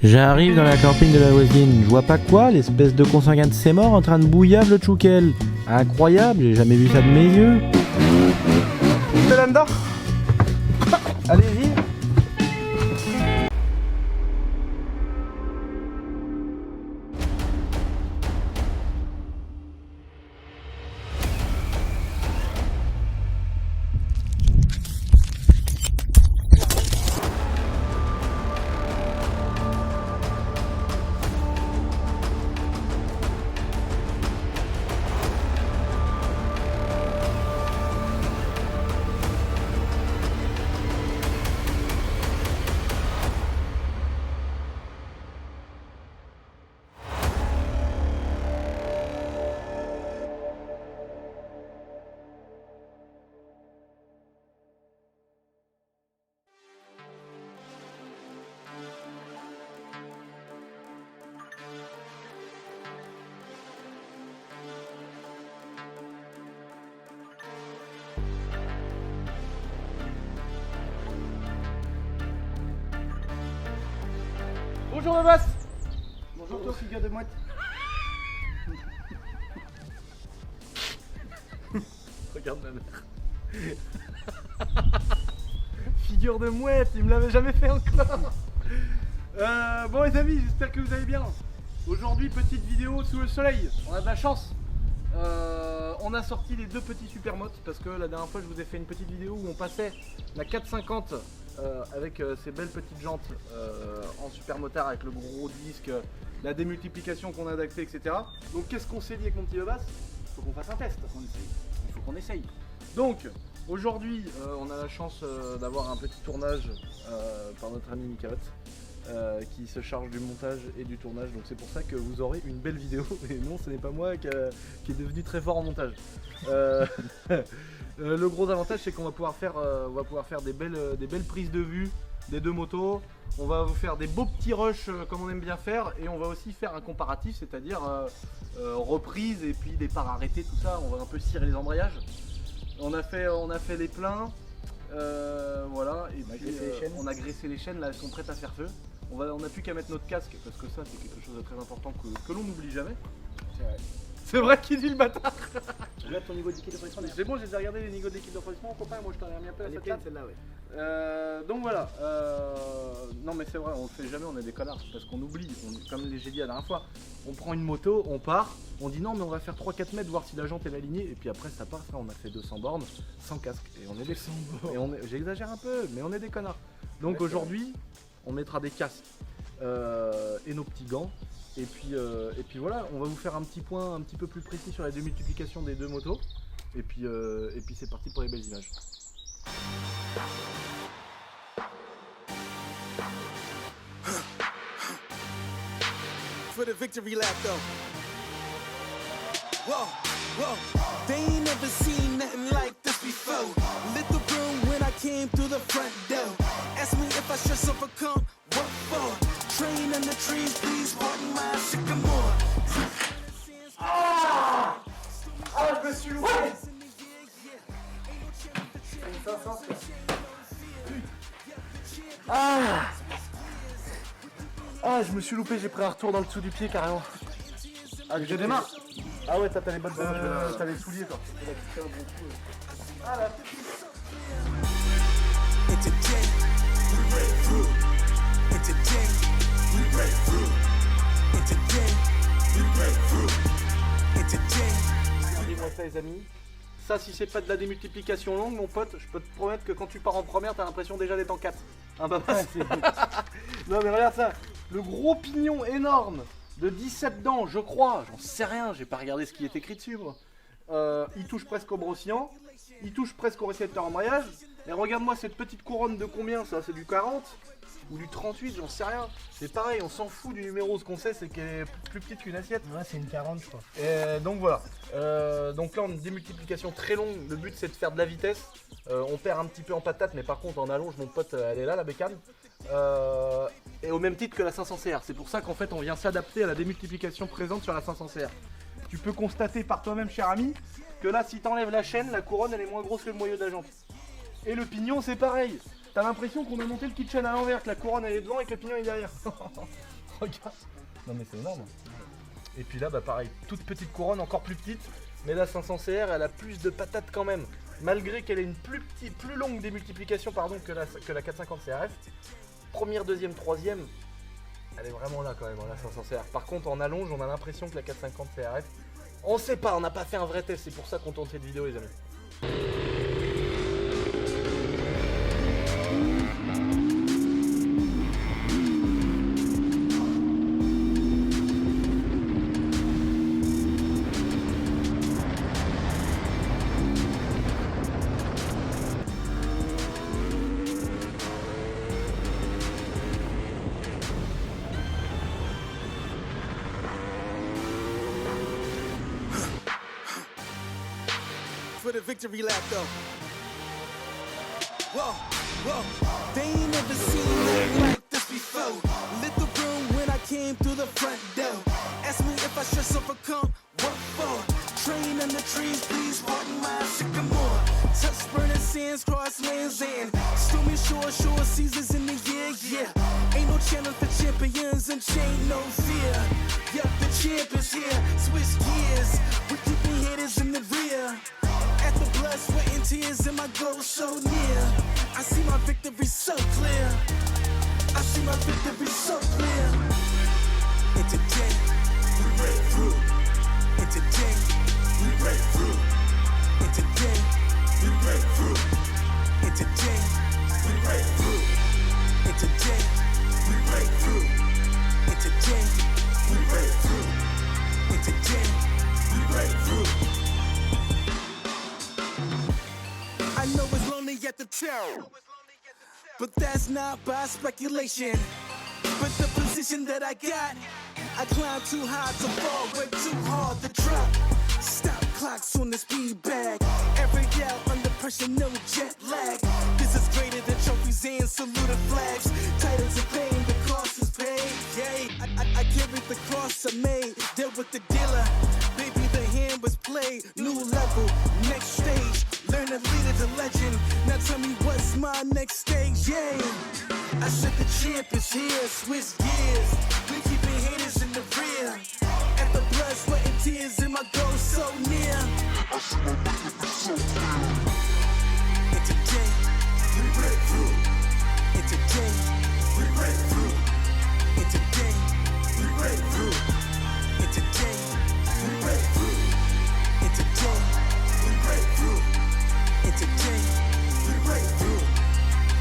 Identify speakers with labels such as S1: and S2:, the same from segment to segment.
S1: J'arrive dans la camping de la voisine, je vois pas quoi, l'espèce de consanguin de ses morts en train de bouillave le tchoukel. Incroyable, j'ai jamais vu ça de mes yeux.
S2: C'est là-dedans. Allez-y. Bonjour le boss. Bonjour toi figure de mouette. Regarde ma mère. Figure de mouette, il me l'avait jamais fait encore. Bon les amis, j'espère que vous allez bien. Aujourd'hui petite vidéo sous le soleil, on a de la chance. On a sorti les deux petits supermotes parce que la dernière fois je vous ai fait une petite vidéo où on passait la 450 avec ces belles petites jantes en supermotard avec le gros disque, la démultiplication qu'on a d'accès, etc. Donc qu'est-ce qu'on s'est dit avec mon petit Bebas? Il faut qu'on fasse un test, il faut qu'on essaye. Donc aujourd'hui on a la chance d'avoir un petit tournage par notre ami Mikaot. Qui se charge du montage et du tournage, donc c'est pour ça que vous aurez une belle vidéo et non ce n'est pas moi qui est devenu très fort en montage. Le gros avantage c'est qu'on va pouvoir faire, des belles prises de vue des deux motos, on va vous faire des beaux petits rushs comme on aime bien faire et on va aussi faire un comparatif, c'est-à-dire reprise et puis des parts arrêtées, tout ça, on va un peu cirer les embrayages. On a fait les pleins. Voilà, et puis on a graissé les chaînes, là elles sont prêtes à faire feu. On n'a plus qu'à mettre notre casque parce que ça c'est quelque chose de très important que l'on n'oublie jamais.
S3: C'est vrai.
S2: C'est vrai qu'il dit le bâtard.
S3: Regarde ton niveau de liquide de refroidissement.
S2: C'est bon, j'ai déjà regardé les niveaux de liquide de refroidissement, copain, moi je t'en ai remis un peu à
S3: Elle est
S2: cette
S3: pleine
S2: table.
S3: celle-là, ouais.
S2: Donc voilà, non mais c'est vrai, on le fait jamais, on est des connards parce qu'on oublie, comme j'ai dit la dernière fois, on prend une moto, on part, on dit non mais on va faire 3-4 mètres voir si la jante est alignée et puis après ça part, ça on a fait 200 bornes sans casque et on est des j'exagère un peu mais on est des connards. Donc ouais, aujourd'hui on mettra des casques et nos petits gants et puis voilà, on va vous faire un petit point un petit peu plus précis sur la démultiplication des deux motos et puis c'est parti pour les belles images.
S4: For the victory lap though. Whoa, whoa. They ain't never seen nothing like this before. Lit the room when I came through the front door. Ask me if I should overcome. What for? Train in the trees, please pardon my sycamore.
S2: Ah, je me suis loupé. Ah, je me suis loupé, j'ai pris un retour dans le dessous du pied carrément. Ah, je démarre. Ah ouais, t'as les bottes t'as les souliers quoi. Ah la petite.
S4: And today, we break through. And today, we break through. And today, we break through. And today.
S2: Regardez-moi ça les amis. Ça si c'est pas de la démultiplication longue mon pote, je peux te promettre que quand tu pars en première t'as l'impression déjà d'être en 4. Hein, bah, non mais regarde ça, le gros pignon énorme de 17 dents je crois, j'en sais rien, j'ai pas regardé ce qui est écrit dessus moi. Il touche presque au brossian, il touche presque au récepteur embrayage. Et regarde-moi cette petite couronne de combien ça, c'est du 40 ou du 38, j'en sais rien. C'est pareil, on s'en fout du numéro, ce qu'on sait c'est qu'elle est plus petite qu'une assiette.
S3: Ouais, c'est une 40 je crois.
S2: Et donc voilà, donc là on a une démultiplication très longue, le but c'est de faire de la vitesse. On perd un petit peu en patate mais par contre en allonge mon pote elle est là la bécane. Et au même titre que la 500 CR, c'est pour ça qu'en fait on vient s'adapter à la démultiplication présente sur la 500 CR. Tu peux constater par toi-même cher ami que là si t'enlèves la chaîne, la couronne elle est moins grosse que le moyeu de la jante. Et le pignon c'est pareil. T'as l'impression qu'on a monté le kit chaîne à l'envers, que la couronne elle est devant et que le pignon est derrière. Regarde. Non mais c'est énorme. Et puis là, bah pareil, toute petite couronne, encore plus petite. Mais la 500 CR, elle a plus de patates quand même. Malgré qu'elle ait une plus longue démultiplication pardon, que la 450 CRF. Première, deuxième, troisième, elle est vraiment là quand même, la 500 CR. Par contre, en allonge, on a l'impression que la 450 CRF, on sait pas, on n'a pas fait un vrai test. C'est pour ça qu'on tourne cette vidéo, les amis.
S4: For the victory lap though. Whoa, whoa, they ain't never seen nothing like this before. Lit the room when I came through the front door. Ask me if I should overcome, what for? Train in the trees, please pardon my sycamore. Touch burning sands, cross lands and stormy shore seasons in the year, yeah. Ain't no channel for champions and chain no fear. Yup, the champ is here, switch gears. We're keeping haters in the rear. At the blood, sweat and tears and my goal so near. I see my victory so clear. I see my victory so clear. And today, we break through. And today, we break through. And today, we break through. And today, we break through. And today, we break through. And today, we break through. And today, we break through. I know it's lonely at the top, but that's not by speculation. But the position that I got, I climb too high to fall, way too hard to drop. Stop clocks on the speed bag. Every out under pressure, no jet lag. This is greater than trophies and saluted flags. Titles of fame, the cost is paid. Yay, I carried the cross I made. Dealt with the dealer, baby, the hand was played. New level, next stage. Learn to lead as a legend. Now tell me what's my next stage, yeah. I said the champ is here, switch gears. We keeping haters in the rear. At the blood, sweat and tears and my goal so near. I see my victory so clear. And today, we break through. And today, we break through. And today, we break through. And today, we break through. And today, we break through. And today, we break through.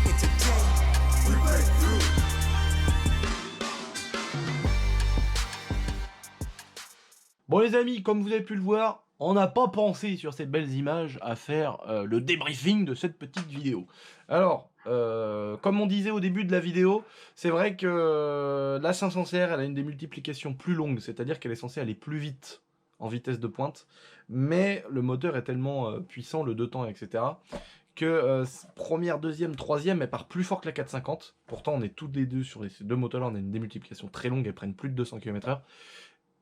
S4: And today, we break through.
S2: Bon les amis, comme vous avez pu le voir, on n'a pas pensé sur ces belles images à faire le débriefing de cette petite vidéo. Alors, comme on disait au début de la vidéo, c'est vrai que la 500CR, elle a une démultiplication plus longue, c'est-à-dire qu'elle est censée aller plus vite en vitesse de pointe, mais le moteur est tellement puissant, le 2 temps, etc., que première, deuxième, troisième, elle part plus fort que la 450. Pourtant, on est tous les deux sur ces deux moteurs-là, on a une démultiplication très longue, elles prennent plus de 200 km/h.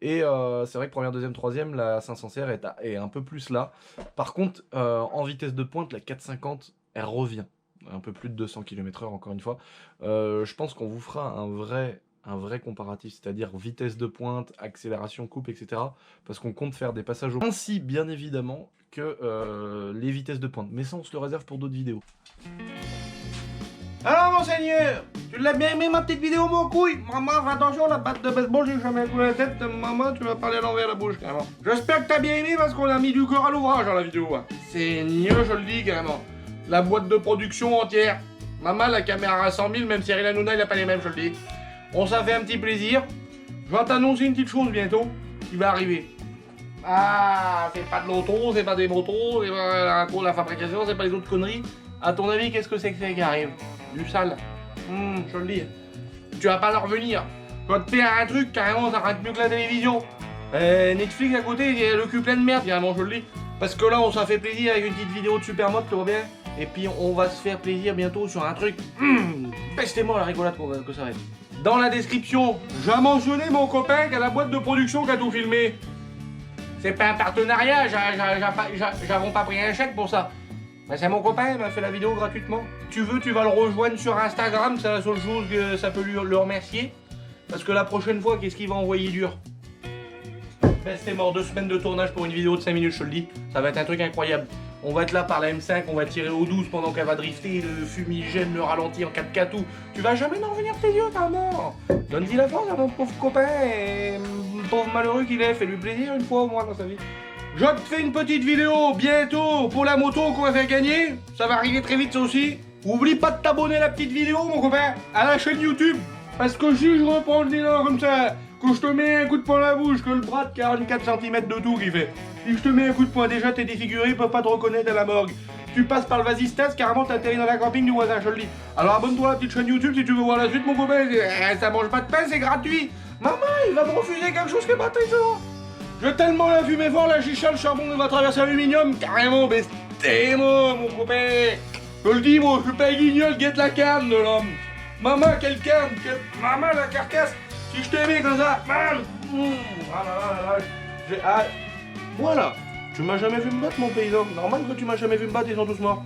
S2: Et c'est vrai que première, deuxième, troisième, la 500CR est un peu plus là. Par contre, en vitesse de pointe, la 450, elle revient. Un peu plus de 200 km/h, encore une fois. Je pense qu'on vous fera un vrai comparatif, c'est-à-dire vitesse de pointe, accélération, coupe, etc. Parce qu'on compte faire des passages au... Ainsi, bien évidemment, que les vitesses de pointe. Mais ça, on se le réserve pour d'autres vidéos. Alors, monseigneur, tu l'as bien aimé ma petite vidéo, mon couille? Maman, fais attention, la batte de baseball, j'ai jamais coulé la tête. Maman, tu vas parler à l'envers la bouche, carrément. J'espère que t'as bien aimé parce qu'on a mis du corps à l'ouvrage dans la vidéo. Hein. C'est mieux, je le dis, carrément. La boîte de production entière. Maman, la caméra à 100 000, même Cyril Hanouna, il a pas les mêmes, je le dis. On s'en fait un petit plaisir. Je vais t'annoncer une petite chose bientôt qui va arriver. Ah, c'est pas de l'auto, c'est pas des motos, c'est pas la fabrication, c'est pas les autres conneries. À ton avis, qu'est-ce que c'est qui arrive? Du sale. Je le dis. Tu vas pas en revenir. Quand tu fais un truc, carrément, ça rate mieux que la télévision. Netflix à côté, il y a le cul plein de merde, carrément, je le dis. Parce que là, on s'en fait plaisir avec une petite vidéo de Supermode, tu vois bien. Et puis, on va se faire plaisir bientôt sur un truc. Pestez-moi la rigolade que ça va être. Dans la description, j'ai mentionné mon copain qui a la boîte de production qui a tout filmé. C'est pas un partenariat, j'avons pas pris un chèque pour ça. Ben c'est mon copain, il m'a fait la vidéo gratuitement. Tu veux, tu vas le rejoindre sur Instagram, c'est la seule chose que ça peut le remercier. Parce que la prochaine fois, qu'est-ce qu'il va envoyer dur? Best est mort, 2 semaines de tournage pour une vidéo de 5 minutes, je te le dis. Ça va être un truc incroyable. On va être là par la M5, on va tirer au 12 pendant qu'elle va drifter, le fumigène, le ralenti en 4x tout. Tu vas jamais en revenir tes yeux, t'as mort. Donne-y la force à mon pauvre copain et pauvre malheureux qu'il est. Fais-lui plaisir une fois au moins dans sa vie. Je te fais une petite vidéo bientôt pour la moto qu'on va faire gagner. Ça va arriver très vite ça aussi. Oublie pas de t'abonner à la petite vidéo mon copain, à la chaîne YouTube. Parce que si je reprends le délire comme ça, que je te mets un coup de poing à la bouche, que le bras de 44 cm de tout qui fait. Si je te mets un coup de poing, déjà t'es défiguré, ils peuvent pas te reconnaître à la morgue. Tu passes par le vasistas, carrément t'atterris dans la camping du voisin, je te le dis. Alors abonne-toi à la petite chaîne YouTube si tu veux voir la suite mon copain. Ça mange pas de pain, c'est gratuit. Maman, il va me refuser quelque chose qui est pas très ça. Je vais tellement la fumer fort, la chicha, le charbon, il va traverser l'aluminium, carrément, bestez-moi, mon copain. Je le dis, moi, je suis pas un guignol, guette la canne de l'homme. Maman, quelle canne, maman, la carcasse. Si je t'aimais comme ça, voilà. Tu m'as jamais vu me battre, mon paysan. Normal que tu m'as jamais vu me battre, ils sont tous morts.